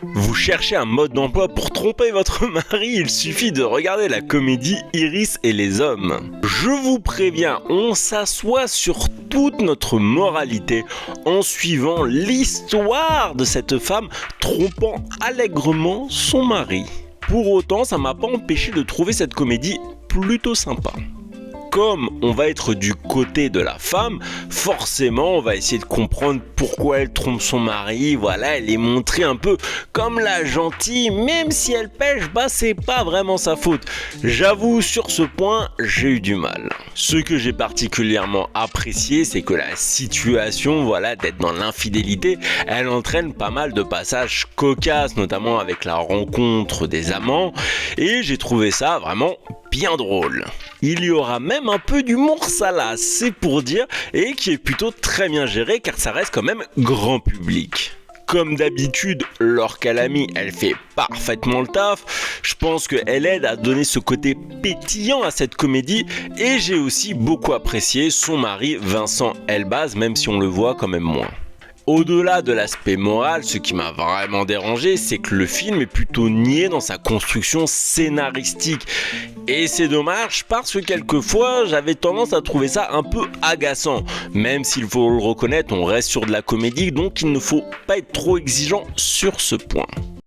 Vous cherchez un mode d'emploi pour tromper votre mari, il suffit de regarder la comédie Iris et les hommes. Je vous préviens, on s'assoit sur toute notre moralité en suivant l'histoire de cette femme trompant allègrement son mari. Pour autant, ça m'a pas empêché de trouver cette comédie plutôt sympa. Comme on va être du côté de la femme, forcément on va essayer de comprendre pourquoi elle trompe son mari, voilà, elle est montrée un peu comme la gentille, même si elle pêche, c'est pas vraiment sa faute. J'avoue, sur ce point, j'ai eu du mal. Ce que j'ai particulièrement apprécié, c'est que la situation, voilà, d'être dans l'infidélité, elle entraîne pas mal de passages cocasses, notamment avec la rencontre des amants, et j'ai trouvé ça vraiment bien drôle. Il y aura même un peu d'humour salace, c'est pour dire, et qui est plutôt très bien géré car ça reste quand même grand public. Comme d'habitude, Laure Calamy, elle fait parfaitement le taf. Je pense qu'elle aide à donner ce côté pétillant à cette comédie. Et j'ai aussi beaucoup apprécié son mari Vincent Elbaz, même si on le voit quand même moins. Au-delà de l'aspect moral, ce qui m'a vraiment dérangé, c'est que le film est plutôt niais dans sa construction scénaristique. Et c'est dommage parce que quelquefois, j'avais tendance à trouver ça un peu agaçant. Même s'il faut le reconnaître, on reste sur de la comédie, donc il ne faut pas être trop exigeant sur ce point.